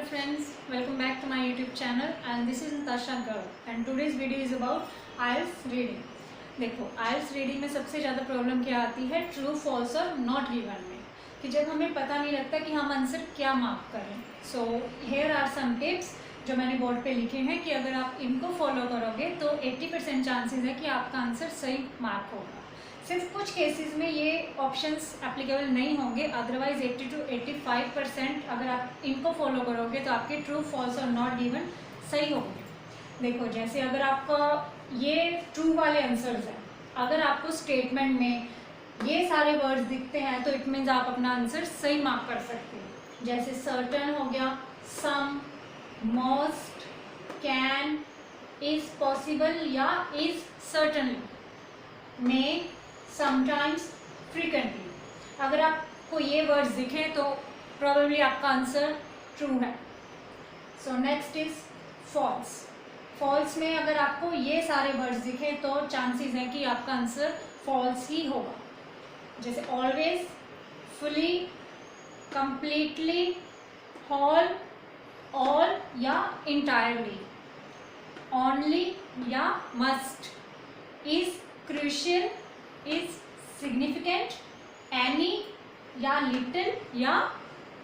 friends, welcome back to my YouTube channel and this is Natasha Garg and today's video is about IELTS reading। देखो IELTS reading में सबसे ज़्यादा problem क्या आती है, true false और नॉट गिवन में, कि जब हमें पता नहीं लगता कि हम आंसर क्या मार्क करें। So here are some tips जो मैंने बोर्ड पे लिखे हैं कि अगर आप इनको फॉलो करोगे तो 80% चांसेस है कि आपका आंसर सही मार्क होगा। सिर्फ कुछ केसेस में ये ऑप्शंस एप्लीकेबल नहीं होंगे, अदरवाइज 80 to 85% अगर आप इनको फॉलो करोगे तो आपके ट्रू फॉल्स और नॉट गिवन सही होंगे। देखो जैसे अगर आपका ये ट्रू वाले आंसर्स हैं, अगर आपको स्टेटमेंट में ये सारे वर्ड्स दिखते हैं तो इट मीन्स आप अपना आंसर सही मार्क कर सकते हो। जैसे सर्टन हो गया, सम, मोस्ट, कैन, इज पॉसिबल या is certainly, may, sometimes, frequently. अगर आपको ये वर्ड्स दिखें तो प्रोबेबली आपका आंसर ट्रू है। So next is false. False में अगर आपको ये सारे वर्ड्स दिखें तो चांसेस है कि आपका आंसर फॉल्स ही होगा। जैसे always, fully, completely, whole, all या इंटायरली, ओनली या must, is crucial, is significant, any या लिटिल या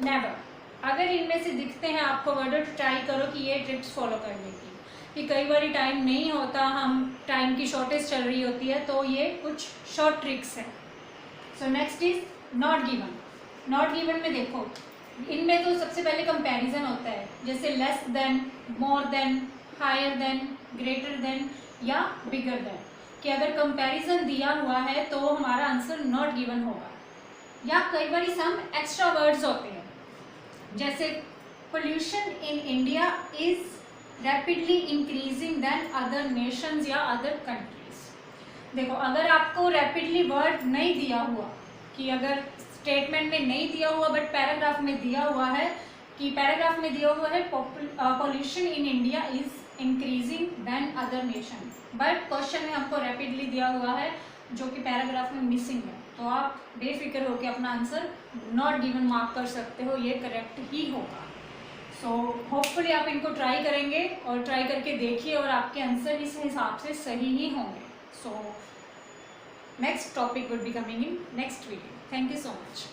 नेवर। अगर इनमें से दिखते हैं आपको वर्ड तो ट्राई करो कि ये टिप्स फॉलो करने की, कि कई बार टाइम नहीं होता, हम टाइम की शॉर्टेज चल रही होती है, तो ये कुछ शॉर्ट ट्रिक्स हैं। सो next is not given. Not given में देखो इनमें तो सबसे पहले कंपैरिजन होता है, जैसे less than, more than, higher than, greater than या बिगर देन, कि अगर कंपैरिजन दिया हुआ है तो हमारा आंसर नॉट गिवन होगा। या कई बार सम एक्स्ट्रा वर्ड्स होते हैं, जैसे pollution in India is rapidly increasing than other nations या अदर कंट्रीज। देखो अगर आपको रैपिडली वर्ड नहीं दिया हुआ, कि अगर स्टेटमेंट में नहीं दिया हुआ बट पैराग्राफ में दिया हुआ है, कि पैराग्राफ में दिया हुआ है pollution in India is increasing than other nation, but question में हमको रैपिडली दिया हुआ है जो कि पैराग्राफ में मिसिंग है, तो आप बेफिक्र होकर अपना आंसर नॉट गिवन मार्क कर सकते हो, ये करेक्ट ही होगा। सो होपफुली आप इनको ट्राई करेंगे और ट्राई करके देखिए और आपके आंसर इस हिसाब से सही ही होंगे। So next topic would be coming in next video. Thank you so much.